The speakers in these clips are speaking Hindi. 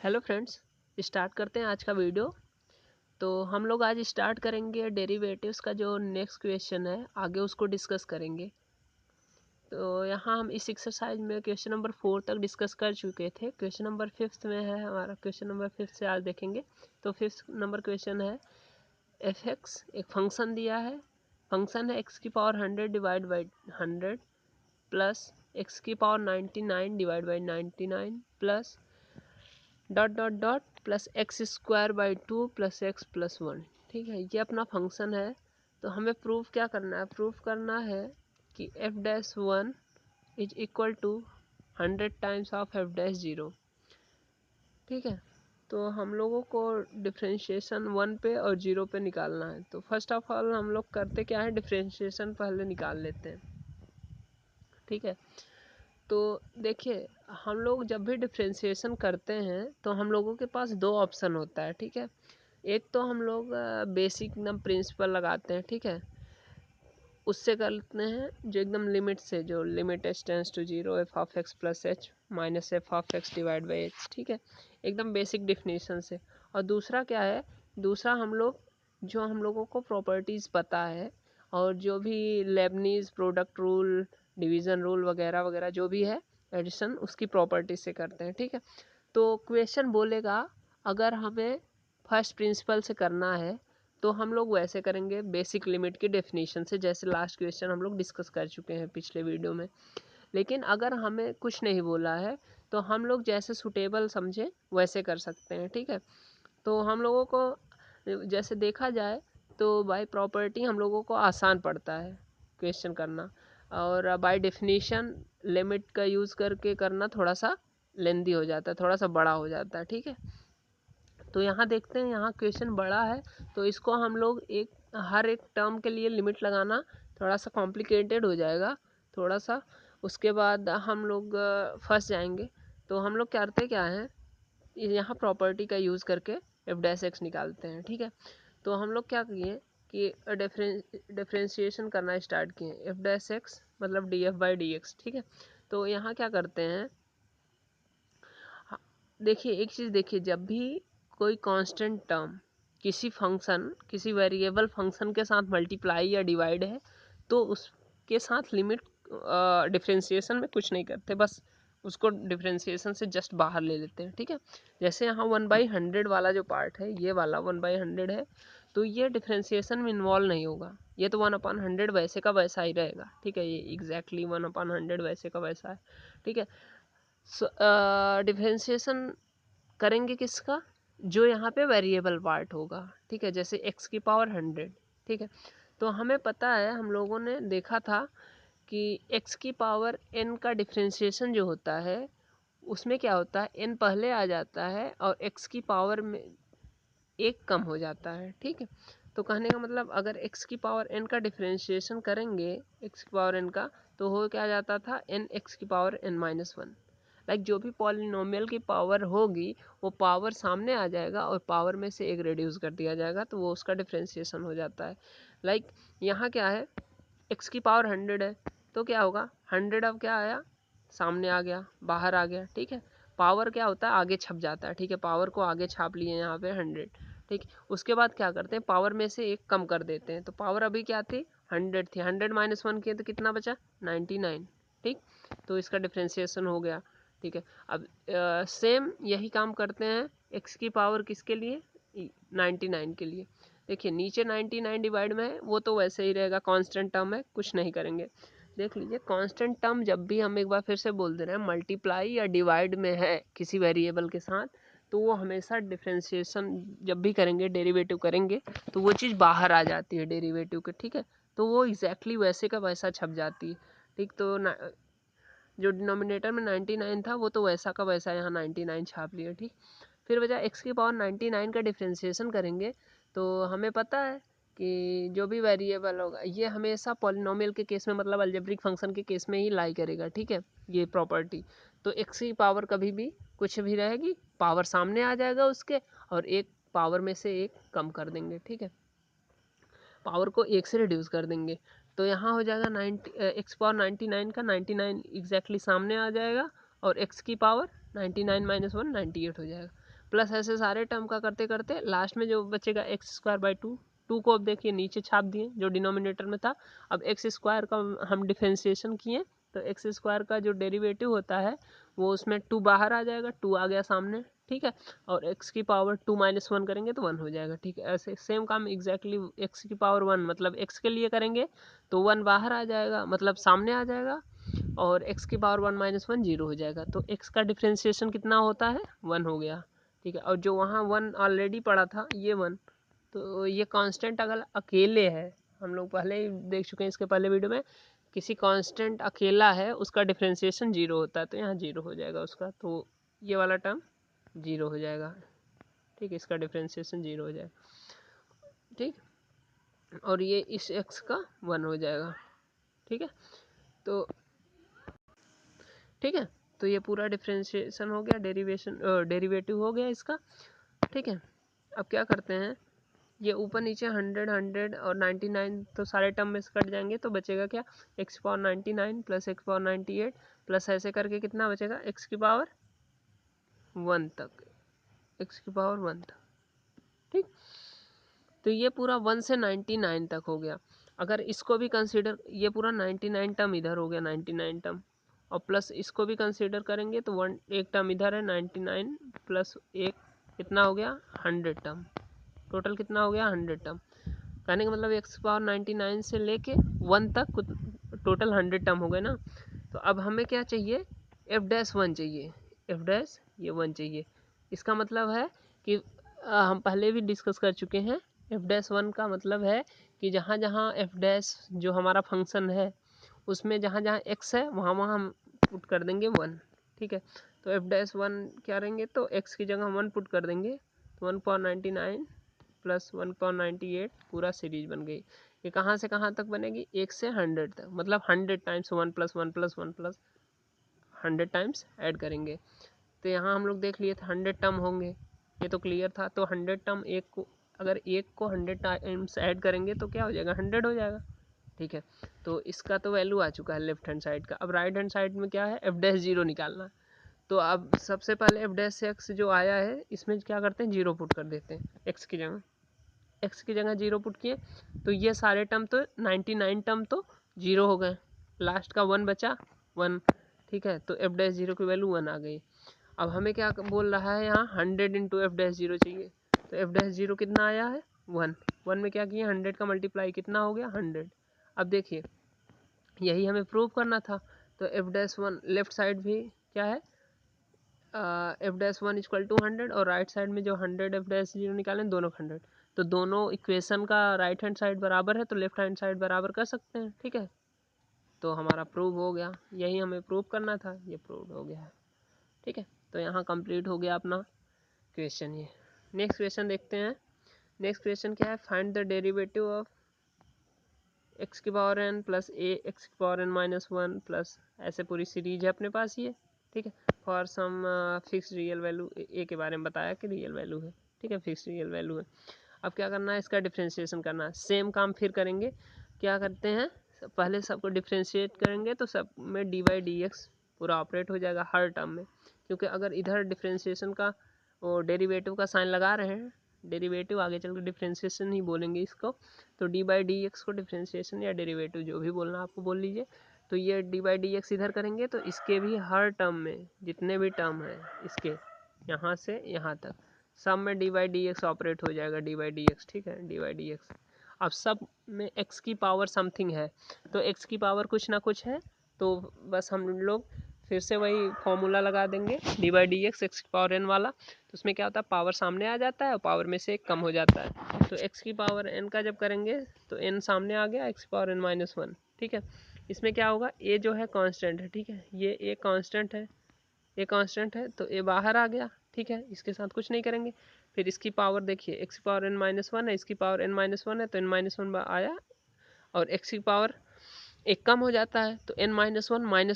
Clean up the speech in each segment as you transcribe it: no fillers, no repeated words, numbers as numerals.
हेलो फ्रेंड्स, स्टार्ट करते हैं आज का वीडियो। तो हम लोग आज स्टार्ट करेंगे डेरिवेटिव्स का जो नेक्स्ट क्वेश्चन है, आगे उसको डिस्कस करेंगे। तो यहाँ हम इस एक्सरसाइज में क्वेश्चन नंबर 4 तक डिस्कस कर चुके थे। क्वेश्चन नंबर 5 में है हमारा, क्वेश्चन नंबर 5 से आज देखेंगे। तो 5 नंबर क्वेश्चन है एफ एक्स, एक फंक्शन दिया है। फंक्शन है एक्स की power 100 divide by 100 plus X की power 99 divide by 99 plus dot dot dot plus X square by 2 plus X plus 1। ठीक है, ये अपना फंक्शन है। तो हमें प्रूफ क्या करना है? प्रूफ करना है कि F dash 1 is equal to 100 times of F dash 0। ठीक है, तो हम लोगों को डिफ्रेंशिएशन 1 पे और 0 पे निकालना है। तो फर्स्ट ऑफ ऑल हम लोग करते क्या है, डिफ्रेंशिएशन पहले निकाल लेते हैं। ठीक है, तो देखिए, हम लोग जब भी डिफ्रेंशिएशन करते हैं तो हम लोगों के पास दो ऑप्शन होता है। ठीक है, एक तो हम लोग बेसिक एकदम प्रिंसिपल लगाते हैं। ठीक है, उससे करते हैं जो एकदम लिमिट से, जो limit H tends to 0 F of X plus H minus F of X divide by H. ठीक है, एकदम बेसिक डिफिनीशन से। और दूसरा क्या है, दूसरा हम लोग जो हम लोगों को प्रॉपर्टीज़ पता है और जो भी Lebanese product rule, division rule वगैरह वगैरह जो भी है एडिशन, उसकी प्रॉपर्टीज से करते हैं। ठीक है, तो क्वेश्चन बोलेगा अगर हमें फर्स्ट प्रिंसिपल से करना है तो हम लोग वैसे करेंगे बेसिक लिमिट की डेफिनेशन से, जैसे लास्ट क्वेश्चन हम लोग डिस्कस कर चुके हैं पिछले वीडियो में। लेकिन अगर हमें कुछ नहीं बोला है तो हम लोग जैसे सूटेबल समझे वैसे कर सकते हैं। ठीक है, तो हम लोगों को जैसे देखा जाए तो बाय प्रॉपर्टी हम लोगों को आसान पड़ता है क्वेश्चन करना, और बाय डेफिनेशन लिमिट का यूज़ करके करना थोड़ा सा लेंदी हो जाता है, थोड़ा सा बड़ा हो जाता है। ठीक है, तो यहाँ देखते हैं, यहाँ क्वेश्चन बड़ा है तो इसको हम लोग हर एक टर्म के लिए लिमिट लगाना थोड़ा सा कॉम्प्लिकेटेड हो जाएगा थोड़ा सा। उसके बाद हम लोग फंस जाएंगे। तो हम लोग करते क्या है, यहाँ प्रॉपर्टी का यूज़ करके एफ डैश एक्स निकालते हैं। ठीक है, तो हम लोग क्या किए कि डिफ्रेंशिएशन करना स्टार्ट किए, एफ डैश एक्स मतलब D F by D x. ठीक है, तो यहाँ क्या करते हैं, देखिए एक चीज़ देखिए, जब भी कोई कांस्टेंट टर्म किसी फंक्शन, किसी वेरिएबल फंक्शन के साथ मल्टीप्लाई या डिवाइड है तो उसके साथ लिमिट डिफ्रेंशिएशन में कुछ नहीं करते, बस उसको डिफ्रेंशिएशन से जस्ट बाहर ले लेते हैं। ठीक है, जैसे यहाँ 1/100 वाला जो पार्ट है, ये वाला 1/100 है, तो ये डिफ्रेंशिएशन में इन्वॉल्व नहीं होगा। ये तो 1/100 वैसे का वैसा ही रहेगा। ठीक है, ये एग्जैक्टली 1/100 वैसे का वैसा है। ठीक है, डिफ्रेंशिएशन करेंगे किसका, जो यहाँ पे वेरिएबल पार्ट होगा। ठीक है, जैसे x की पावर 100। ठीक है, तो हमें पता है, हम लोगों ने देखा था कि x की पावर n का डिफ्रेंशिएशन जो होता है उसमें क्या होता है, n पहले आ जाता है और x की पावर में एक कम हो जाता है। ठीक है, तो कहने का मतलब अगर x की पावर n का डिफ्रेंशिएशन करेंगे, x की पावर n का, तो हो क्या जाता था, n x की पावर n-1। लाइक जो भी पॉलिनोमियल की पावर होगी वो पावर सामने आ जाएगा और पावर में से एक रिड्यूस कर दिया जाएगा, तो वो उसका डिफ्रेंशिएशन हो जाता है। लाइक यहाँ क्या है, x की पावर 100 है तो क्या होगा, 100 अब क्या आया, सामने आ गया, बाहर आ गया। ठीक है, पावर क्या होता है, आगे छप जाता है। ठीक है, पावर को आगे छाप लिए यहाँ पे 100। ठीक, उसके बाद क्या करते हैं, पावर में से एक कम कर देते हैं। तो पावर अभी क्या थी, 100 थी, 100-1 किए तो कितना बचा, 99। ठीक, तो इसका डिफ्रेंशिएशन हो गया। ठीक है, अब सेम यही काम करते हैं x की पावर किसके लिए, 99 के लिए। देखिए नीचे 99 डिवाइड में है, वो तो वैसे ही रहेगा, कांस्टेंट टर्म है, कुछ नहीं करेंगे। देख लीजिए, कांस्टेंट टर्म जब भी, हम एक बार फिर से बोल दे रहे हैं, मल्टीप्लाई या डिवाइड में है किसी वेरिएबल के साथ, तो वो हमेशा डिफ्रेंशिएशन जब भी करेंगे, डेरिवेटिव करेंगे, तो वो चीज़ बाहर आ जाती है डेरिवेटिव के। ठीक है, तो वो एग्जैक्टली वैसे का वैसा छप जाती है। ठीक, तो जो डिनोमिनेटर में 99 था वो तो वैसा का वैसा यहाँ 99 छाप लिया। ठीक, फिर बचा x की पावर 99 का डिफ्रेंशिएशन करेंगे, तो हमें पता है कि जो भी वेरिएबल होगा ये हमेशा पॉलिनोमियल के केस में, मतलब अलजेब्रिक फंक्शन के केस में ही लाई करेगा। ठीक है, ये प्रॉपर्टी, तो x की पावर कभी भी कुछ भी रहेगी, पावर सामने आ जाएगा उसके, और एक पावर में से एक कम कर देंगे। ठीक है, पावर को एक से रिड्यूस कर देंगे, तो यहाँ हो जाएगा एक्स पावर 99 का 99 एग्जैक्टली सामने आ जाएगा, और x की पावर 99-1 98 हो जाएगा। प्लस ऐसे सारे टर्म का करते करते लास्ट में जो बचेगा X square by two, two को अब देखिए नीचे छाप दिए जो डिनोमिनेटर में था। अब एक्स स्क्वायर का हम डिफ्रेंशिएशन किए तो एक्स स्क्वायर का जो डेरिवेटिव होता है वो उसमें टू बाहर आ जाएगा, टू आ गया सामने, ठीक है। और एक्स की पावर टू माइनस वन करेंगे तो वन हो जाएगा, ठीक है। ऐसे सेम काम एग्जैक्टली एक्स की पावर वन मतलब एक्स के लिए करेंगे तो वन बाहर आ जाएगा मतलब सामने आ जाएगा, और एक्स की power one minus one zero हो जाएगा। तो एक्स का डिफ्रेंशिएशन कितना होता है, वन हो गया, ठीक है। और जो वहाँ वन ऑलरेडी पड़ा था ये वन, तो ये कांस्टेंट अगर अकेले है, हम लोग पहले ही देख चुके हैं इसके पहले वीडियो में, किसी कांस्टेंट अकेला है उसका डिफ्रेंशिएशन जीरो होता है, तो यहाँ जीरो हो जाएगा उसका, तो ये वाला टर्म जीरो हो जाएगा, ठीक है। इसका डिफ्रेंशिएशन जीरो हो जाएगा, ठीक। और ये इस एक्स का वन हो जाएगा, ठीक है। तो ठीक है, तो ये पूरा डिफ्रेंशिएशन हो गया, डेरिवेटिव हो गया इसका, ठीक है। अब क्या करते हैं, ये ऊपर नीचे 100 100 और 99 तो सारे टर्म में से कट जाएंगे, तो बचेगा क्या, x power 99 plus x power 98 plus ऐसे करके कितना बचेगा, एक्स की पावर वन तक, एक्स की पावर वन तक, ठीक। तो ये पूरा 1 से 99 तक हो गया। अगर इसको भी कंसीडर, ये पूरा 99 टर्म इधर हो गया 99 टर्म, और प्लस इसको भी कंसीडर करेंगे तो वन एक टर्म इधर है 99 प्लस एक कितना हो गया 100 टर्म, टोटल कितना हो गया 100 टर्म। कहने का मतलब एक्स पावर 99 से लेके वन तक टोटल 100 टर्म हो गए ना। तो अब हमें क्या चाहिए, एफ डैश वन चाहिए, एफ डैश ये वन चाहिए। इसका मतलब है कि हम पहले भी डिस्कस कर चुके हैं, एफ डैश वन का मतलब है कि जहाँ जहाँ एफ डैश जो हमारा फंक्शन है उसमें जहाँ जहाँ एक्स है वहाँ वहाँ हम पुट कर देंगे वन, ठीक है। तो एफ डैश वन क्या रहेंगे, तो एक्स की जगह वन पुट कर देंगे, तो 1/99 प्लस 1/98 पूरा सीरीज बन गई। ये कहाँ से कहाँ तक बनेगी, 1 से 100 तक, मतलब 100 times 1 plus 1 plus 1 plus 100 times add करेंगे। तो यहाँ हम लोग देख लिए थे 100 टर्म होंगे, ये तो क्लियर था। तो 100 टर्म एक को, अगर एक को 100 टाइम्स ऐड करेंगे तो क्या हो जाएगा 100 हो जाएगा, ठीक है। तो इसका तो वैल्यू आ चुका है लेफ्ट हैंड साइड का। अब राइट हैंड साइड में क्या है, एफ डैश जीरो निकालना। तो अब सबसे पहले एफ डैश एक्स जो आया है इसमें क्या करते हैं, जीरो पुट कर देते हैं एक्स की जगह, एक्स की जगह जीरो पुट किए तो ये सारे टर्म तो 99 टर्म तो जीरो हो गए, लास्ट का वन बचा वन, ठीक है। तो एफ डैश जीरो की वैल्यू वन आ गई। अब हमें क्या बोल रहा है यहाँ 100 इंटू एफ डैश जीरो चाहिए, तो एफ डैश जीरो कितना आया है वन, वन में क्या किया 100 का मल्टीप्लाई कितना हो गया 100। अब देखिए यही हमें प्रूव करना था, तो F dash one left side भी क्या है, F dash one equal to 100 और राइट साइड में जो 100 एफ डैश जीरो निकालें दोनों 100, तो दोनों इक्वेशन का राइट हैंड साइड बराबर है तो लेफ्ट हैंड साइड बराबर कर सकते हैं, ठीक है। तो हमारा प्रूव हो गया, यही हमें प्रूव करना था, ये प्रूव हो गया है, ठीक है। तो यहाँ कंप्लीट हो गया अपना क्वेश्चन। ये नेक्स्ट क्वेश्चन देखते हैं। नेक्स्ट क्वेश्चन क्या है, find the derivative of X की power N plus A X की power N minus one plus, ऐसे पूरी सीरीज है अपने पास ये, ठीक है। For some fix real value, A के बारे में बताया कि रियल वैल्यू है, ठीक है, फिक्स रियल वैल्यू है। अब क्या करना है, इसका डिफ्रेंशिएशन करना है, सेम काम फिर करेंगे। क्या करते हैं, पहले सबको डिफ्रेंशिएट करेंगे तो सब में डी बाई डी एक्स पूरा ऑपरेट हो जाएगा हर टर्म में, क्योंकि अगर इधर डिफ्रेंशिएशन का वो डेरिवेटिव का साइन लगा रहे हैं, डेरिवेटिव आगे चल कर डिफ्रेंशिएशन ही बोलेंगे इसको, तो डी बाई डी एक्स को डिफ्रेंशिएशन या डेरिवेटिव जो भी बोलना आपको बोल लीजिए। तो ये डी बाई डी एक्स इधर करेंगे तो इसके भी हर टर्म में जितने भी टर्म हैं इसके यहाँ से यहाँ तक सब में D by D x operate हो जाएगा, डी बाई डी एक्स, ठीक है, डी बाई डी एक्स। अब सब में एक्स की पावर समथिंग है, तो एक्स की पावर कुछ ना कुछ है, तो बस हम लोग फिर से वही फॉर्मूला लगा देंगे D by D x x की पावर एन वाला। तो उसमें क्या होता है, पावर सामने आ जाता है और पावर में से एक कम हो जाता है। तो एक्स की पावर एन का जब करेंगे तो एन सामने आ गया, एक्स की पावर एन माइनस वन, ठीक है। इसमें क्या होगा, ए जो है कांस्टेंट है, ठीक है, ये ए कांस्टेंट है, ए कांस्टेंट है तो ए बाहर आ गया, ठीक है, इसके साथ कुछ नहीं करेंगे। फिर इसकी पावर देखिए, एक्स की पावर एन माइनस वन है, इसकी पावर एन माइनस वन है, तो एन माइनस वन आया, और एक्स की पावर एक कम हो जाता है तो एन माइनस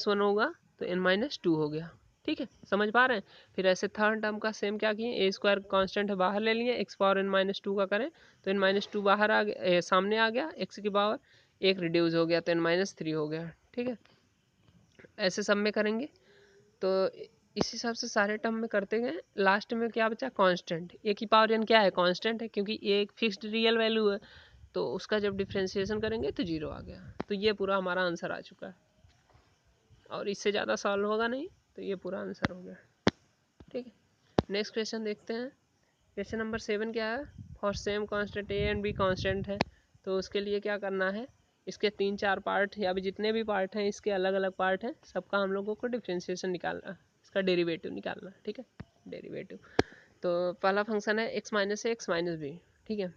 वन होगा तो एन माइनस टू हो गया, ठीक है, समझ पा रहे हैं। फिर ऐसे थर्ड टर्म का सेम क्या किए, ए स्क्वायर कॉन्स्टेंट है बाहर ले लिए, X power N minus two का करें तो एन माइनस टू बाहर आ गया, सामने आ गया, एक्स की पावर एक रिड्यूस हो गया तो एन माइनस थ्री हो गया, ठीक है। ऐसे सब में करेंगे तो इस हिसाब से सारे टर्म में करते गए, लास्ट में क्या बचा, कांस्टेंट। ए की पावर एन क्या है, कांस्टेंट है, क्योंकि ए एक फिक्स्ड रियल वैल्यू है, तो उसका जब डिफ्रेंसिएशन करेंगे तो 0 आ गया। तो ये पूरा हमारा आंसर आ चुका है, और इससे ज़्यादा सॉल्व होगा नहीं, तो ये पूरा आंसर हो गया। ठीक है, नेक्स्ट क्वेश्चन देखते हैं। क्वेश्चन नंबर 7 क्या है, for same constant A and be constant है, तो उसके लिए क्या करना है, इसके 3-4 पार्ट या भी जितने भी पार्ट हैं, इसके अलग अलग पार्ट हैं, सबका हम लोगों को डिफ्रेंसिएशन निकालना, इसका डेरिवेटिव निकालना। ठीक है, डेरिवेटिव। तो पहला फंक्शन है x माइनस ए एक्स माइनस बी। ठीक है,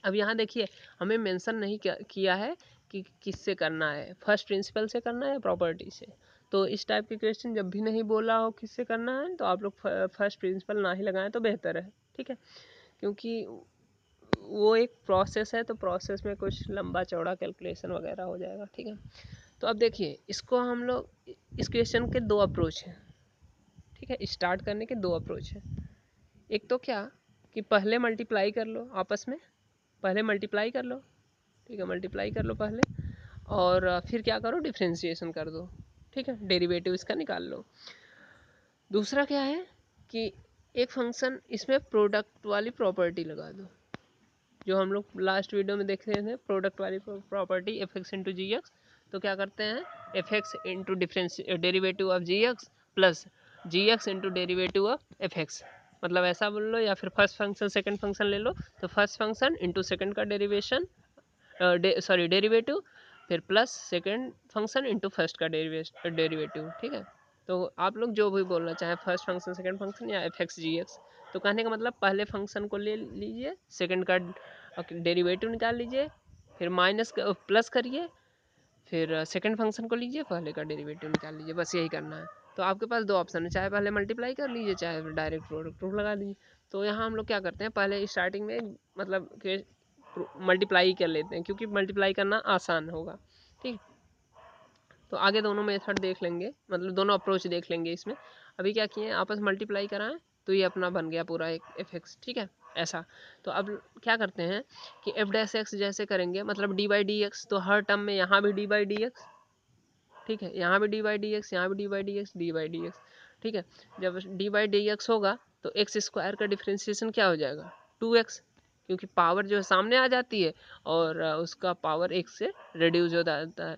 अब यहाँ देखिए हमें मेंशन नहीं किया है कि किससे करना है, फर्स्ट प्रिंसिपल से करना है या प्रॉपर्टी से। तो इस टाइप के क्वेश्चन जब भी नहीं बोला हो किससे करना है, तो आप लोग फर्स्ट प्रिंसिपल ना ही लगाएं तो बेहतर है। ठीक है, क्योंकि वो एक प्रोसेस है, तो प्रोसेस में कुछ लंबा चौड़ा कैलकुलेशन वगैरह हो जाएगा। ठीक है, तो अब देखिए इसको हम लोग, इस क्वेश्चन के 2 अप्रोच हैं। ठीक है, स्टार्ट करने के 2 अप्रोच हैं। एक तो क्या कि पहले मल्टीप्लाई कर लो आपस में, पहले मल्टीप्लाई कर लो। ठीक है, मल्टीप्लाई कर लो पहले, और फिर क्या करो, डिफ्रेंशिएशन कर दो। ठीक है, डेरिवेटिव इसका निकाल लो। दूसरा क्या है कि एक फंक्शन इसमें प्रोडक्ट वाली प्रॉपर्टी लगा दो, जो हम लोग लास्ट वीडियो में देख रहे थे, प्रोडक्ट वाली property F X into G X. तो क्या करते हैं, F X into difference derivative of G X plus G X into derivative of F X, मतलब ऐसा बोल लो, या फिर फर्स्ट फंक्शन सेकंड फंक्शन ले लो, तो फर्स्ट फंक्शन इंटू सेकंड का डेरिवेशन, सॉरी डेरिवेटिव, फिर plus second function into first का डेरिवेटिव। ठीक है, तो आप लोग जो भी बोलना चाहें, फर्स्ट फंक्शन सेकंड फंक्शन या एफ एक्स जी एक्स, तो कहने का मतलब पहले फंक्शन को ले लीजिए, सेकंड का डेरिवेटिव निकाल लीजिए, फिर माइनस प्लस करिए, फिर सेकंड फंक्शन को लीजिए, पहले का डेरिवेटिव निकाल लीजिए, बस यही करना है। तो आपके पास 2 ऑप्शन है, चाहे पहले मल्टीप्लाई कर लीजिए, चाहे डायरेक्ट प्रोडक्ट रूल लगा लीजिए। तो यहाँ हम लोग क्या करते हैं, पहले स्टार्टिंग में मतलब मल्टीप्लाई कर लेते हैं, क्योंकि मल्टीप्लाई करना आसान होगा। ठीक, तो आगे दोनों मेथड देख लेंगे, मतलब दोनों अप्रोच देख लेंगे इसमें। अभी क्या किए, आपस मल्टीप्लाई कराएं, तो ये अपना बन गया पूरा एक एफ एक्स। ठीक है, ऐसा। तो अब क्या करते हैं कि एफ डैश एक्स जैसे करेंगे, मतलब डी बाई डी एक्स, तो हर टर्म में यहाँ भी डी बाई डी एक्स, ठीक है, यहाँ भी डी बाई डी एक्स, यहाँ भी D by D x, D by D x. ठीक है, जब डी बाई डी एक्स होगा तो एक्स स्क्वायर का डिफ्रेंसिएशन क्या हो जाएगा, 2x, क्योंकि पावर जो है सामने आ जाती है, और उसका पावर x से रिड्यूस हो जाता है,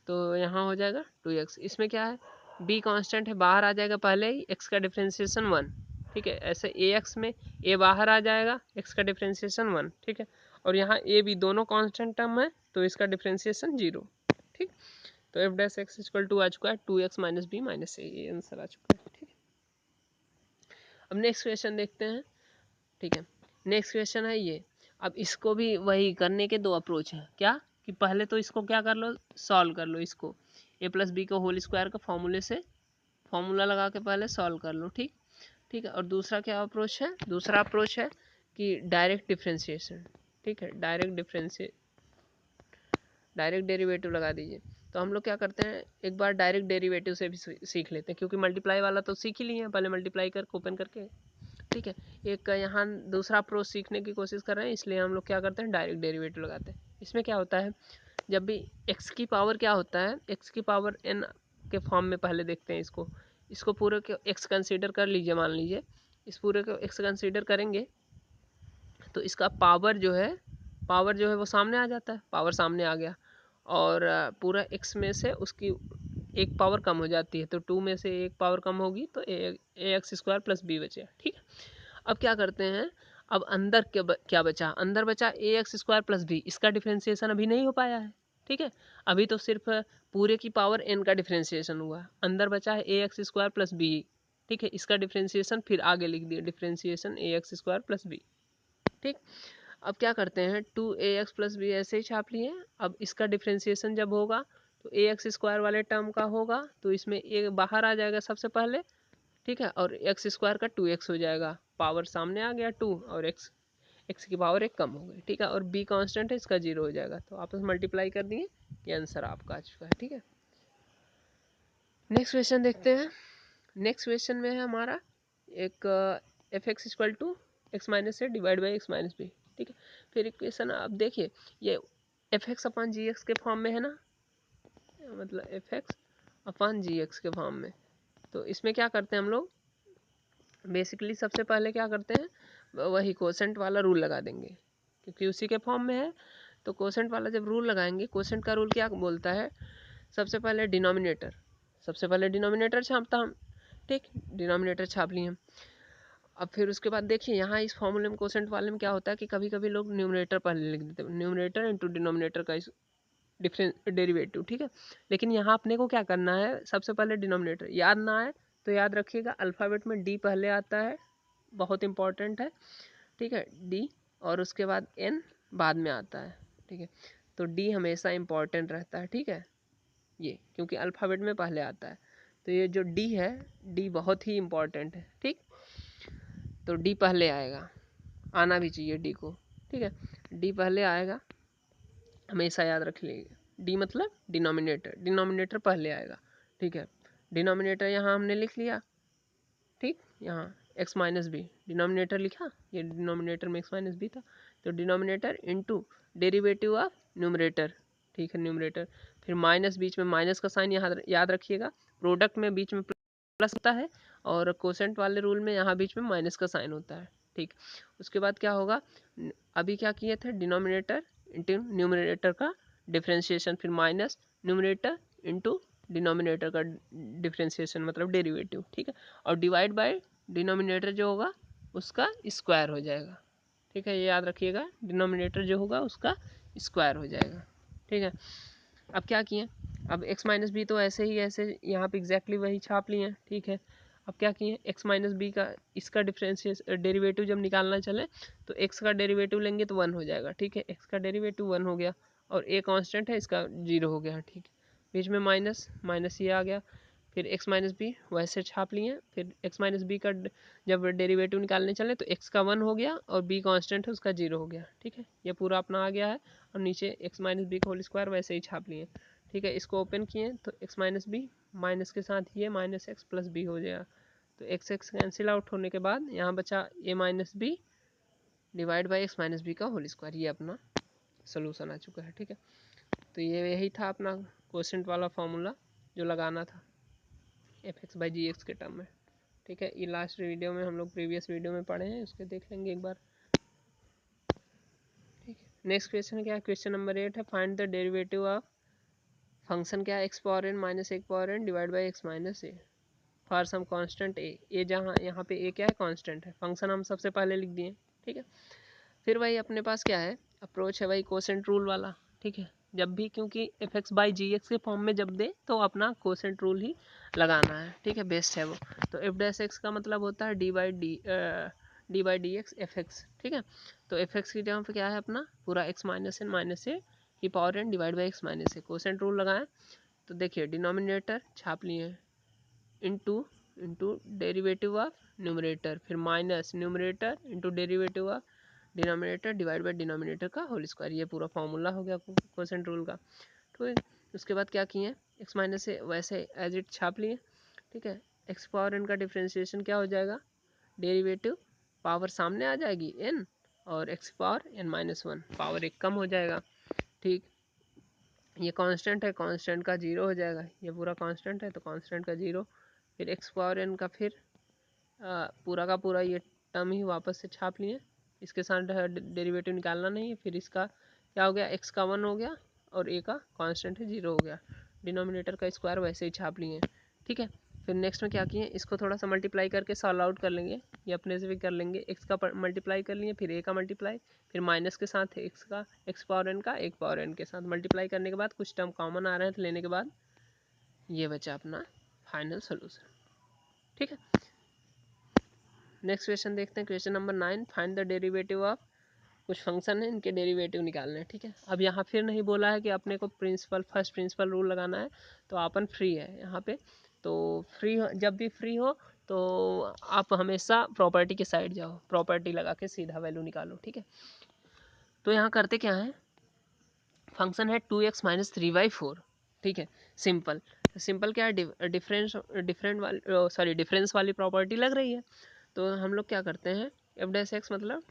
तो यहाँ हो जाएगा 2x। इसमें क्या है, b कांस्टेंट है, बाहर आ जाएगा पहले ही, x का डिफ्रेंसिएशन 1। ठीक है, ऐसे ax में a बाहर आ जाएगा, x का डिफ्रेंसिएशन 1। ठीक है, और यहाँ a b दोनों कांस्टेंट टर्म है, तो इसका डिफ्रेंसिएशन 0। ठीक, तो F dash X equal to आ चुका है 2x माइनस बी माइनस ए, ये आंसर आ चुका है। ठीक है, अब नेक्स्ट क्वेश्चन देखते हैं। ठीक है, नेक्स्ट क्वेश्चन है ये। अब इसको भी वही करने के 2 अप्रोच हैं, क्या कि पहले तो इसको क्या कर लो, सॉल्व कर लो इसको, ए प्लस बी को होल स्क्वायर का फॉर्मूले से फॉर्मूला लगा के पहले सॉल्व कर लो। ठीक, ठीक है, और दूसरा क्या अप्रोच है, दूसरा अप्रोच है कि डायरेक्ट डिफ्रेंशिएशन। ठीक है, डायरेक्ट डेरिवेटिव लगा दीजिए। तो हम लोग क्या करते हैं, एक बार डायरेक्ट डेरिवेटिव से भी सीख लेते हैं, क्योंकि मल्टीप्लाई वाला तो सीख ही लिए हैं, पहले मल्टीप्लाई कर ओपन करके। ठीक है, एक यहाँ दूसरा अप्रोच सीखने की कोशिश कर रहे हैं, इसलिए हम लोग क्या करते हैं, डायरेक्ट डेरिवेटिव लगाते हैं। इसमें क्या होता है, जब भी एक्स की पावर क्या होता है, एक्स की पावर एन के फॉर्म में पहले देखते हैं इसको, इसको पूरे के एक्स कंसीडर कर लीजिए, मान लीजिए इस पूरे को एक्स कंसीडर करेंगे, तो इसका पावर जो है वो सामने आ जाता है, पावर सामने आ गया, और पूरा एक्स में से उसकी एक पावर कम हो जाती है, तो 2 में से एक पावर कम होगी, तो ए एक्स स्क्वायर प्लस बी बचे। ठीक है, अब क्या करते हैं, अब अंदर क्या बचा, अंदर बचा ए एक्स स्क्वायर प्लस बी, इसका डिफ्रेंसिएशन अभी नहीं हो पाया है। ठीक है, अभी तो सिर्फ पूरे की पावर एन का डिफ्रेंसिएशन हुआ, अंदर बचा है ए एक्स स्क्वायर प्लस बी। ठीक है, इसका डिफ्रेंसिएशन फिर आगे लिख दिया, डिफ्रेंसिएशन ए एक्स स्क्वायर प्लस बी। ठीक, अब क्या करते हैं, 2ax प्लस बी ऐसे ही छाप लिए। अब इसका डिफ्रेंसिएशन जब होगा तो ए एक्स स्क्वायर वाले टर्म का होगा, तो इसमें ए बाहर आ जाएगा सबसे पहले। ठीक है, और एक्स स्क्वायर का 2x हो जाएगा, पावर सामने आ गया 2, और एक्स की पावर 1 कम हो गई। ठीक है, और b कांस्टेंट है, इसका 0 हो जाएगा, तो आपस मल्टीप्लाई कर दिए, ये आंसर आपका आ चुका है। ठीक है, नेक्स्ट क्वेश्चन देखते हैं। नेक्स्ट क्वेश्चन में है हमारा एक F X equal to X minus A divide by X minus B. ठीक है, फिर इक्वेशन आप देखिए, ये F X upon G X के फॉर्म में है ना, मतलब F X upon G X के फॉर्म में। तो इसमें क्या करते हैं हम लोग, बेसिकली सबसे पहले क्या करते हैं, वही कोसेंट वाला रूल लगा देंगे क्योंकि उसी के फॉर्म में है। तो कोसेंट वाला जब रूल लगाएंगे, कोसेंट का रूल क्या बोलता है, सबसे पहले डिनोमिनेटर छापता हम, ठीक, डिनोमिनेटर छाप लिए हम। अब फिर उसके बाद देखिए यहाँ इस फॉर्मूले में कोसेंट वाले में क्या होता है कि कभी कभी लोग न्यूमरेटर पहले लिख देते हैं, न्यूमरेटर इंटू डिनोमिनेटर का डिफरेंस डेरिवेटिव, ठीक है। लेकिन यहाँ अपने को क्या करना है, सबसे पहले डिनोमिनेटर, याद ना आए तो याद रखिएगा अल्फ़ाबेट में डी पहले आता है, बहुत इंपॉर्टेंट है, ठीक है, डी, और उसके बाद एन बाद में आता है, ठीक है। तो डी हमेशा इंपॉर्टेंट रहता है, ठीक है, ये क्योंकि अल्फ़ाबेट में पहले आता है। तो ये जो डी है, डी बहुत ही इंपॉर्टेंट है, ठीक। तो डी पहले आएगा, आना भी चाहिए डी को, ठीक है, डी पहले आएगा, हमेशा याद रख लीजिए। डी मतलब डिनोमिनेटर पहले आएगा, ठीक है। डिनोमिनेटर यहाँ हमने लिख लिया, ठीक, यहाँ x माइनस बी डिनोमिनेटर लिखा, ये डिनोमिनेटर में x माइनस बी था, तो denominator into derivative of numerator, ठीक है, न्यूमरेटर, फिर माइनस, बीच में माइनस का साइन यहाँ याद रखिएगा, प्रोडक्ट में बीच में प्लस होता है और कोसेंट वाले रूल में यहाँ बीच में माइनस का साइन होता है, ठीक। उसके बाद क्या होगा, अभी क्या किए थे, डिनोमिनेटर इंटू न्यूमरेटर का डिफ्रेंशिएशन, फिर माइनस न्यूमरेटर इंटू डिनोमिनेटर का डिफ्रेंशिएशन मतलब डेरिवेटिव, ठीक है, और डिवाइड बाय डिनोमिनेटर जो होगा उसका स्क्वायर हो जाएगा, ठीक है, ये याद रखिएगा, डिनोमिनेटर जो होगा उसका स्क्वायर हो जाएगा, ठीक है। अब क्या किए, अब x माइनस बी तो ऐसे ही ऐसे यहाँ पे एग्जैक्टली वही छाप लिए हैं, ठीक है। अब क्या किए, x माइनस बी का इसका डिफरेंशिएशन डेरिवेटिव जब निकालना चले तो x का डेरिवेटिव लेंगे तो 1 हो जाएगा, ठीक है, x का डेरिवेटिव 1 हो गया और a कांस्टेंट है इसका 0 हो गया, ठीक, बीच में माइनस माइनस ये आ गया, फिर x माइनस बी वैसे छाप लिए, फिर x माइनस बी का जब डेरिवेटिव निकालने चले तो x का 1 हो गया और b कांस्टेंट है उसका 0 हो गया, ठीक है, ये पूरा अपना आ गया है, और नीचे x माइनस बी का होल स्क्वायर वैसे ही छाप लिए, ठीक है। इसको ओपन किए तो x माइनस बी माइनस के साथ ये माइनस एक्स प्लस बी हो जाएगा, तो एक्स एक्स कैंसिल आउट होने के बाद यहाँ बचा a minus B divide by X minus B का होल स्क्वायर, ये अपना सोल्यूशन आ चुका है, ठीक है। तो ये यही था अपना कोसेंट वाला फॉर्मूला जो लगाना था F X by G X के टर्म में, ठीक है। ये लास्ट वीडियो में हम लोग प्रीवियस वीडियो में पढ़े हैं, उसके देख लेंगे एक बार, ठीक है। नेक्स्ट क्वेश्चन क्या है, क्वेश्चन नंबर 8 है, find the derivative of function क्या है, एक्स पावर एन माइनस एक power N divide by X minus A for some constant A जहाँ यहाँ पे ए क्या है, कांस्टेंट है, फंक्शन हम सबसे पहले लिख दिए, ठीक है। फिर वही अपने पास क्या है, अप्रोच है वही कोसेंट रूल वाला, ठीक है। जब भी क्योंकि F X by G X के फॉर्म में जब दे तो अपना कोसेंट रूल ही लगाना है, ठीक है, बेस्ट है वो। तो एफ डैश एक्स का मतलब होता है D by D x F x, ठीक है। तो एफ एक्स की जगह पे क्या है अपना पूरा एक्स माइनस ए की power N divide by X minus A, quotient rule लगाएं तो देखिए डिनोमिनेटर छाप लिए into into derivative of numerator, फिर minus numerator into derivative of denominator divide by denominator का होल स्क्वायर, ये पूरा फॉर्मूला हो गया कोसेंट रूल का, ठीक। उसके बाद क्या किए, एक्स माइनस से वैसे एज इट छाप लिए, ठीक है। एक्स पावर एन का डिफ्रेंशिएशन क्या हो जाएगा, डेरिवेटिव पावर सामने आ जाएगी एन और X power N minus 1 power एक कम हो जाएगा, ठीक। ये कांस्टेंट है, कांस्टेंट का 0 हो जाएगा, ये पूरा कांस्टेंट है तो कांस्टेंट का 0, फिर एक्स पावर एन का फिर पूरा का पूरा ये टर्म ही वापस से छाप लिए, इसके साथ डेरिवेटिव निकालना नहीं है, फिर इसका क्या हो गया, एक्स का 1 हो गया और ए का कांस्टेंट है 0 हो गया, डिनोमिनेटर का स्क्वायर वैसे ही छाप लिए, ठीक है। फिर नेक्स्ट में क्या किए, इसको थोड़ा सा मल्टीप्लाई करके सॉल्व आउट कर लेंगे, ये अपने से भी कर लेंगे, एक्स का मल्टीप्लाई कर लिए, फिर ए का मल्टीप्लाई, फिर माइनस के साथ एक्स का एक्स पावर एन का एक पावर एन के साथ मल्टीप्लाई करने के बाद कुछ टर्म कॉमन आ रहे हैं तो लेने के बाद ये बचा अपना फाइनल सोल्यूशन, ठीक है। नेक्स्ट क्वेश्चन देखते हैं, question number 9, find the derivative of, कुछ फंक्शन है इनके डेरिवेटिव निकालने हैं, ठीक है। अब यहाँ फिर नहीं बोला है कि अपने को फर्स्ट प्रिंसिपल रूल लगाना है, तो अपन फ्री है यहाँ पे, तो फ्री जब भी फ्री हो तो आप हमेशा प्रॉपर्टी के साइड जाओ, प्रॉपर्टी लगा के सीधा वैल्यू निकालो, ठीक है। तो यहाँ करते क्या है, फंक्शन है 2x माइनस 3/4, ठीक है, सिंपल सिंपल क्या है, डिफरेंस वाली प्रॉपर्टी लग रही है, तो हम लोग क्या करते हैं, एफ डैश एक्स मतलब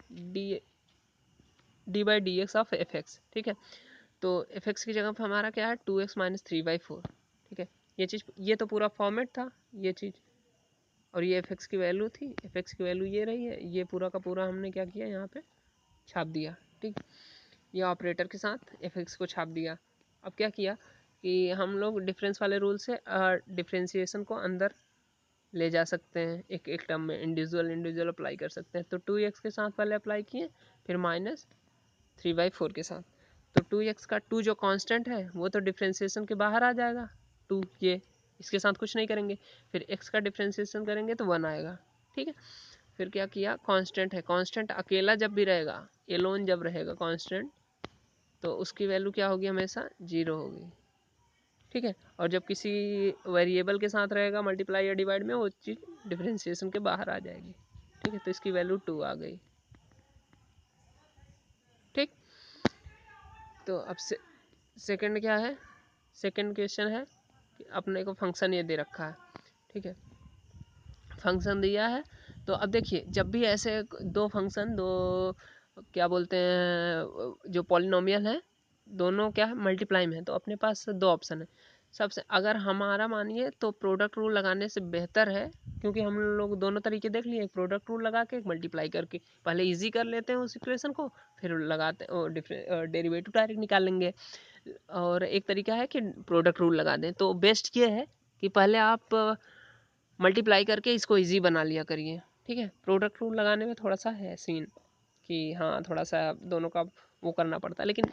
D by D x of F x, ठीक है। तो एफ एक्स की जगह पर हमारा क्या है 2x माइनस 3/4, ठीक है। ये चीज़, ये तो पूरा फॉर्मेट था, ये चीज़ और ये एफ एक्स की वैल्यू थी, एफ एक्स की वैल्यू ये रही है, ये पूरा का पूरा हमने क्या किया यहाँ पे छाप दिया। ठीक, ये ऑपरेटर के साथ एफ एक्स को छाप दिया। अब क्या किया कि हम लोग डिफरेंस वाले रूल से डिफ्रेंसिएशन को अंदर ले जा सकते हैं, एक एक टर्म में इंडिविजुअल अप्लाई कर सकते हैं। तो 2x के साथ पहले अप्लाई किए, फिर -3/4 के साथ। तो 2x का 2 जो कांस्टेंट है वो तो डिफ्रेंसिएशन के बाहर आ जाएगा, 2 ये इसके साथ कुछ नहीं करेंगे। फिर x का डिफ्रेंसिएशन करेंगे तो 1 आएगा। ठीक है, फिर क्या किया, कांस्टेंट है, कांस्टेंट अकेला जब भी रहेगा, एलोन जब रहेगा कांस्टेंट, तो उसकी वैल्यू क्या होगी, हमेशा 0 होगी। ठीक है, और जब किसी वेरिएबल के साथ रहेगा मल्टीप्लाई या डिवाइड में, वो चीज़ डिफरेंशिएशन के बाहर आ जाएगी। ठीक है, तो इसकी वैल्यू 2 आ गई। ठीक, तो अब से सेकंड क्या है, सेकंड क्वेश्चन है कि अपने को फंक्शन ये दे रखा है। ठीक है, फंक्शन दिया है, तो अब देखिए जब भी ऐसे दो फंक्शन, दो क्या बोलते हैं, जो पॉलिनोमियल है, दोनों क्या है मल्टीप्लाई में है, तो अपने पास दो ऑप्शन है। सबसे अगर हमारा मानिए तो प्रोडक्ट रूल लगाने से बेहतर है, क्योंकि हम लोग दोनों तरीके देख लिए, एक प्रोडक्ट रूल लगा के, एक मल्टीप्लाई करके। पहले इजी कर लेते हैं उस इक्वेशन को, फिर लगाते डेरिवेटिव डायरेक्ट निकाल लेंगे। और एक तरीका है कि प्रोडक्ट रूल लगा दें। तो बेस्ट ये है कि पहले आप मल्टीप्लाई करके इसको इजी बना लिया करिए। ठीक है, प्रोडक्ट रूल लगाने में थोड़ा सा है सीन कि हाँ थोड़ा सा दोनों का वो करना पड़ता है, लेकिन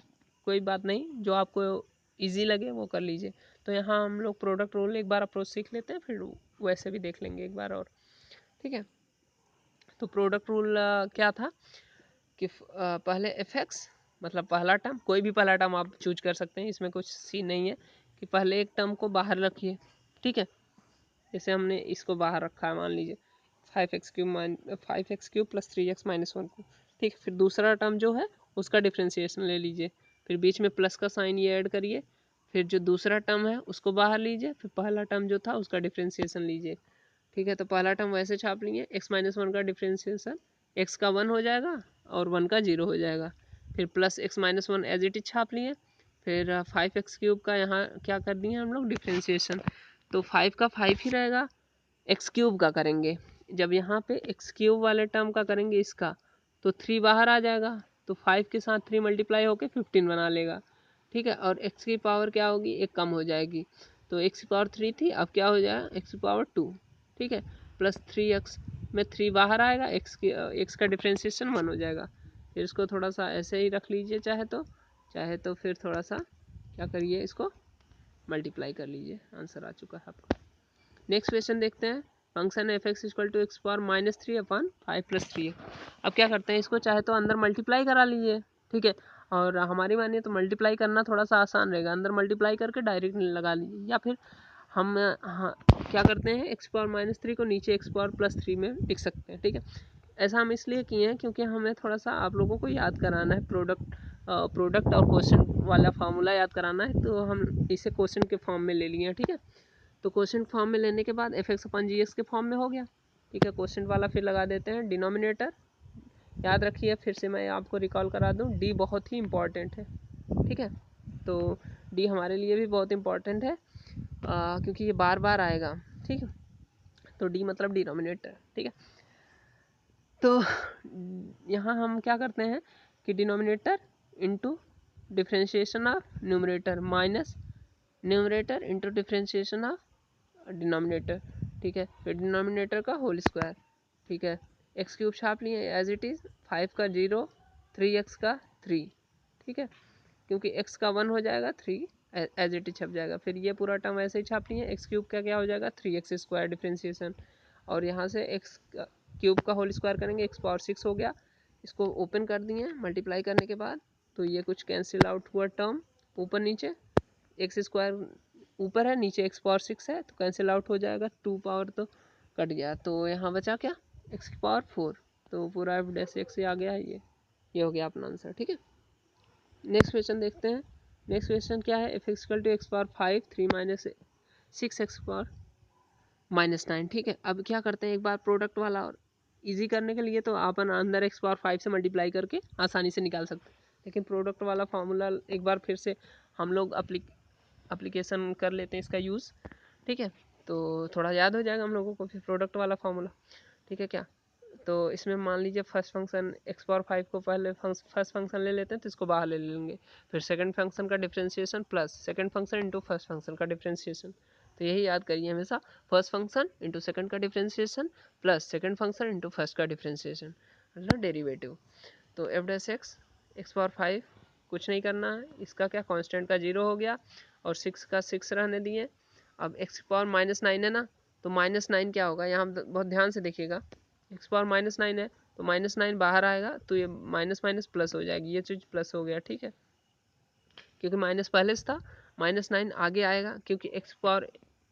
कोई बात नहीं, जो आपको इजी लगे वो कर लीजिए। तो यहाँ हम लोग प्रोडक्ट रूल एक बार अप्रोच सीख लेते हैं, फिर वैसे भी देख लेंगे एक बार और। ठीक है, तो प्रोडक्ट रूल क्या था कि पहले एफ एक्स, मतलब पहला टर्म, कोई भी पहला टर्म आप चूज कर सकते हैं, इसमें कुछ सीन नहीं है, कि पहले एक टर्म को बाहर रखिए। ठीक है, जैसे हमने इसको बाहर रखा है, मान लीजिए 5x³ + 3x-1 को। ठीक है, फिर दूसरा टर्म जो है उसका डिफ्रेंसिएशन ले लीजिए, फिर बीच में प्लस का साइन ये ऐड करिए, फिर जो दूसरा टर्म है उसको बाहर लीजिए, फिर पहला टर्म जो था उसका डिफ्रेंसिएशन लीजिए। ठीक है, तो पहला टर्म वैसे छाप लिए, x-1 का डिफ्रेंसिएशन, x का 1 हो जाएगा और 1 का 0 हो जाएगा। फिर plus x-1 as it is छाप लिए, फिर 5x³ का यहाँ क्या कर दिए हम लोग, डिफ्रेंसिएशन। तो 5 का 5 ही रहेगा, x³ का करेंगे, जब यहाँ पे x³ वाले टर्म का करेंगे इसका, तो 3 बाहर आ जाएगा, तो 5 के साथ 3 मल्टीप्लाई होके 15 बना लेगा। ठीक है, और x की पावर क्या होगी, एक कम हो जाएगी, तो x की पावर 3 थी, अब क्या हो जाएगा x की पावर 2। ठीक है, प्लस 3x में 3 बाहर आएगा, x का डिफ्रेंशिएशन 1 हो जाएगा। फिर इसको थोड़ा सा ऐसे ही रख लीजिए, चाहे तो फिर थोड़ा सा क्या करिए, इसको मल्टीप्लाई कर लीजिए, आंसर आ चुका है आपका। नेक्स्ट क्वेश्चन देखते हैं, function F X equal to X power -3/5 + 3। अब क्या करते हैं, इसको चाहे तो अंदर मल्टीप्लाई करा लीजिए। ठीक है, और हमारी मानिए तो मल्टीप्लाई करना थोड़ा सा आसान रहेगा, अंदर मल्टीप्लाई करके डायरेक्ट लगा लीजिए, या फिर हम हाँ क्या करते हैं, एक्स पावर -3 को नीचे एक्स पावर +3 में लिख सकते हैं। ठीक है, ऐसा हम इसलिए किए हैं क्योंकि हमें थोड़ा सा आप लोगों को याद कराना है, प्रोडक्ट और क्वेश्चन वाला फार्मूला याद कराना है, तो हम इसे क्वेश्चन के फॉर्म में ले लिए हैं। ठीक है, तो क्वेश्चन फॉर्म में लेने के बाद f(x/gx) के फॉर्म में हो गया। ठीक है, क्वेश्चन वाला फिर लगा देते हैं, डिनोमिनेटर याद रखिए, फिर से मैं आपको रिकॉल करा दूं, डी बहुत ही इम्पॉर्टेंट है। ठीक है, तो डी हमारे लिए भी बहुत इम्पॉर्टेंट है, क्योंकि ये बार बार आएगा। ठीक है, तो डी मतलब डिनोमिनेटर। ठीक है, तो यहाँ हम क्या करते हैं कि denominator into differentiation of numerator minus numerator into differentiation of denominator. ठीक है, फिर डिनोमिनेटर का होल स्क्वायर। ठीक है, x³ छाप लिए एज इट इज़, 5 का 0, 3x का 3। ठीक है, क्योंकि x का 1 हो जाएगा, 3 एज इट इज छप जाएगा, फिर ये पूरा टर्म ऐसे ही छाप लिए, x³ का क्या हो जाएगा, 3x² डिफ्रेंशिएशन, और यहाँ से x³ का होल स्क्वायर करेंगे, x पावर 6 हो गया। इसको ओपन कर दिए मल्टीप्लाई करने के बाद, तो ये कुछ कैंसिल आउट हुआ टर्म, ऊपर नीचे x² ऊपर है, नीचे x पावर 6 है, तो कैंसिल आउट हो जाएगा, 2 पावर तो कट गया, तो यहाँ बचा क्या, x की पावर 4, तो पूरा f(x) आ गया, ये हो गया अपना आंसर। ठीक है, नेक्स्ट क्वेश्चन देखते हैं। नेक्स्ट क्वेश्चन क्या है, f(x = x power 5 3 - 6x power -9। ठीक है, अब क्या करते हैं, एक बार प्रोडक्ट वाला और इजी करने के लिए तो अपन अंदर x पावर 5 से मल्टीप्लाई करके आसानी से निकाल सकते हैं, लेकिन प्रोडक्ट वाला फार्मूला एक बार फिर से हम लोग एप्लीकेशन कर लेते हैं इसका यूज़। ठीक है, तो थोड़ा याद हो जाएगा हम लोगों को फिर प्रोडक्ट वाला फॉर्मूला, ठीक है क्या। तो इसमें मान लीजिए फर्स्ट फंक्शन एक्स पावर 5 को पहले फर्स्ट फंक्शन ले लेते हैं तो इसको बाहर ले लेंगे, फिर सेकंड फंक्शन का differentiation plus second function into first function का डिफरेंशिएशन। तो यही याद करिए हमेशा, फर्स्ट फंक्शन इंटू सेकंड का differentiation plus second function into first का डिफरेंशिएशन, मतलब डेरिवेटिव। तो एफ डैश एक्स पावर 5 कुछ नहीं करना है, इसका क्या कांस्टेंट का 0 हो गया और 6 का 6 रहने दिए। अब एक्स पावर -9 है ना, तो -9 क्या होगा, यहाँ बहुत ध्यान से देखिएगा, एक्स पावर -9 है तो -9 बाहर आएगा तो ये माइनस माइनस प्लस हो जाएगी, ये चीज़ प्लस हो गया, ठीक है, क्योंकि माइनस पहले से था, -9 आगे आएगा क्योंकि एक्स पावर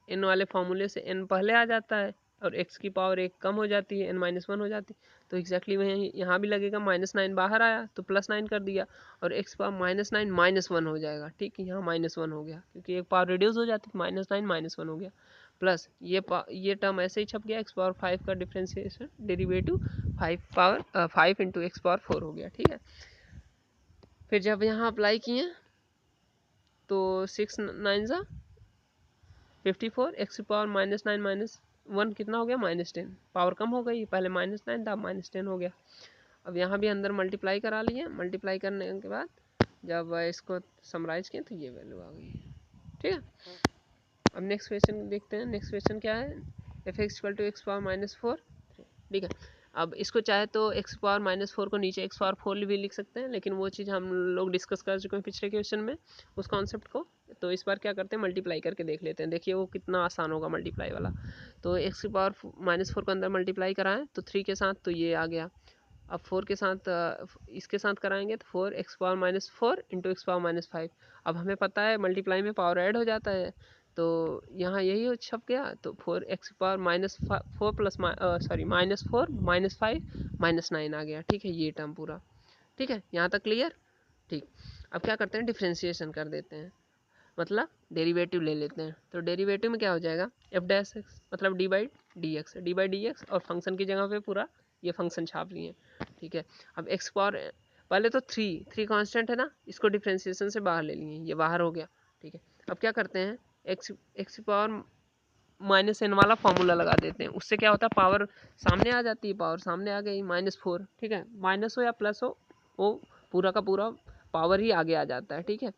एन वाले फॉर्मूले से एन पहले आ जाता है और एक्स की पावर एक कम हो जाती है, n-1 हो जाती है। तो एग्जैक्टली वही यहाँ भी लगेगा, -9 बाहर आया तो +9 कर दिया और एक्स पावर -9 -1 हो जाएगा, ठीक है, यहाँ -1 हो गया क्योंकि एक पावर रिड्यूस हो जाती है, -9 -1 हो गया, प्लस ये टर्म ऐसे ही छप गया, एक्स पावर 5 का differentiation derivative 5 into x power 4 हो गया, ठीक है। फिर जब यहाँ अप्लाई किए तो 6 9 ज़ा 54, एक्स पावर -9 -1 कितना हो गया, -10, पावर कम हो गई, पहले -9 था, -10 हो गया। अब यहाँ भी अंदर मल्टीप्लाई करा लिए, मल्टीप्लाई करने के बाद जब इसको समराइज किए तो ये वैल्यू आ गई, ठीक है। अब नेक्स्ट क्वेश्चन देखते हैं, नेक्स्ट क्वेश्चन क्या है, F X equal to X power -4, ठीक है। अब इसको चाहे तो एक्स पावर -4 को नीचे एक्स पावर 4 भी लिख सकते हैं, लेकिन वो चीज़ हम लोग डिस्कस कर चुके हैं पिछले क्वेश्चन में उस कॉन्सेप्ट को। तो इस बार क्या करते हैं, मल्टीप्लाई करके देख लेते हैं, देखिए वो कितना आसान होगा मल्टीप्लाई वाला। तो एक्स पावर -4 को अंदर मल्टीप्लाई कराएं तो 3 के साथ तो ये आ गया, अब 4 के साथ इसके साथ कराएंगे तो 4 x power -4 into x power -5। अब हमें पता है मल्टीप्लाई में पावर ऐड हो जाता है, तो यहाँ यही छप गया, तो 4 एक्स पावर -4 प्लस -4 -5 -9 आ गया, ठीक है, ये टर्म पूरा, ठीक है, यहाँ तक क्लियर, ठीक। अब क्या करते हैं, डिफ्रेंशिएशन कर देते हैं, मतलब डेरिवेटिव ले लेते हैं। तो डेरिवेटिव में क्या हो जाएगा, एफ डैश एक्स मतलब डी बाई डी एक्स और फंक्शन की जगह पे पूरा ये फंक्शन छाप लिए, ठीक है। अब एक्स पावर पहले तो थ्री कांस्टेंट है ना, इसको डिफ्रेंशिएशन से बाहर ले लिए, ये बाहर हो गया, ठीक है। अब क्या करते हैं, एक्स पावर -n वाला फॉर्मूला लगा देते हैं, उससे क्या होता है, पावर सामने आ जाती है, पावर सामने आ गई -4, ठीक है, माइनस हो या प्लस हो वो पूरा का पूरा पावर ही आगे आ जाता है, ठीक है,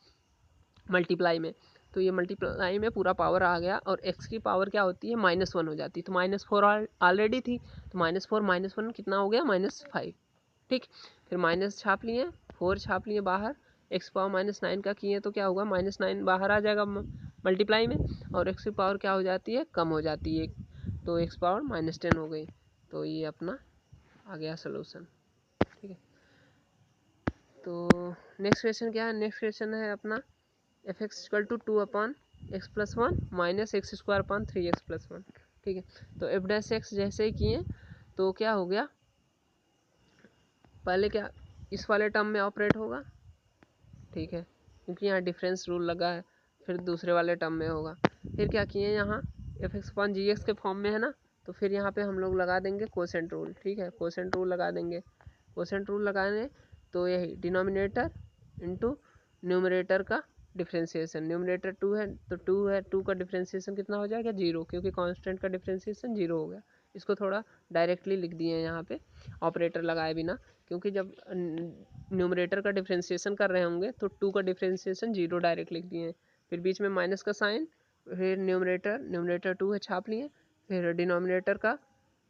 मल्टीप्लाई में। तो ये मल्टीप्लाई में पूरा पावर आ गया और x की पावर क्या होती है, -1 हो जाती है, तो -4 ऑलरेडी थी, तो -4 -1 कितना हो गया, -5, ठीक। फिर माइनस छाप लिए, 4 छाप लिए बाहर, एक्स पावर -9 का किए तो क्या होगा, -9 बाहर आ जाएगा मल्टीप्लाई में और एक्स की पावर क्या हो जाती है, कम हो जाती है, तो एक्स पावर -10 हो गई। तो ये अपना आ गया सोल्यूशन, ठीक है। तो नेक्स्ट क्वेश्चन क्या है, नेक्स्ट क्वेश्चन है अपना F X equal to 2/x+1 minus X square upon 3x+1, ठीक है। तो एफ डैश एक्स जैसे ही किए तो क्या हो गया, पहले क्या इस वाले टर्म में ऑपरेट होगा, ठीक है, क्योंकि यहाँ डिफरेंस रूल लगा है, फिर दूसरे वाले टर्म में होगा। फिर क्या किए, यहाँ F X upon G X के फॉर्म में है ना, तो फिर यहाँ पे हम लोग लगा देंगे कोसेंट रूल, ठीक है, कोसेंट रूल लगा देंगे। कोसेंट रूल लगाने तो यही डिनोमिनेटर इंटू न्यूमरेटर का डिफ्रेंशिएशन, न्यूमरेटर 2 है तो 2 है, 2 का डिफ्रेंशिएशन कितना हो जाएगा, 0, क्योंकि कांस्टेंट का डिफ्रेंशिएशन 0 हो गया। इसको थोड़ा डायरेक्टली लिख दिए हैं यहाँ पे ऑपरेटर लगाए बिना, क्योंकि जब न्यूमरेटर का डिफ्रेंशिएशन कर रहे होंगे तो 2 का डिफ्रेंशिएशन 0 डायरेक्ट लिख दिए, फिर बीच में माइनस का साइन, फिर न्यूमरेटर 2 है छाप लिए, फिर डिनोमिनेटर का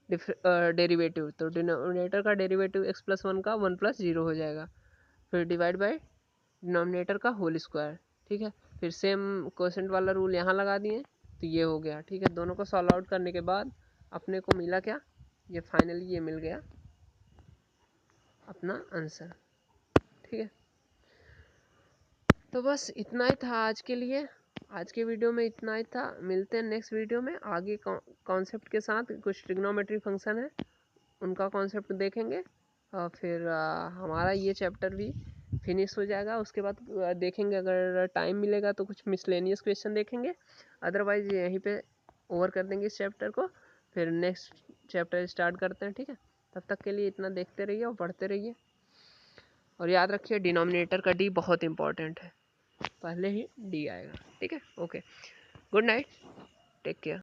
डेरिवेटिव, तो डिनोमिनेटर का डेरिवेटिव x+1 का 1+0 हो जाएगा, फिर डिवाइड बाय डिनोमिनेटर का होल स्क्वायर, ठीक है। फिर सेम कोसेंट वाला रूल यहाँ लगा दिए तो ये हो गया, ठीक है। दोनों को सॉल्व आउट करने के बाद अपने को मिला क्या, ये फाइनली ये मिल गया अपना आंसर, ठीक है। तो बस इतना ही था आज के लिए, आज के वीडियो में इतना ही था, मिलते हैं नेक्स्ट वीडियो में आगे कॉन्सेप्ट के साथ। कुछ ट्रिग्नोमेट्री फंक्शन है उनका कॉन्सेप्ट देखेंगे और फिर हमारा ये चैप्टर भी फिनिश हो जाएगा। उसके बाद देखेंगे अगर टाइम मिलेगा तो कुछ मिसलेनियस क्वेश्चन देखेंगे, अदरवाइज यहीं पे ओवर कर देंगे इस चैप्टर को, फिर नेक्स्ट चैप्टर स्टार्ट करते हैं, ठीक है। तब तक के लिए इतना देखते रहिए और पढ़ते रहिए, और याद रखिए डिनोमिनेटर का डी बहुत इंपॉर्टेंट है, पहले ही डी आएगा, ठीक है। Okay, good night, take care.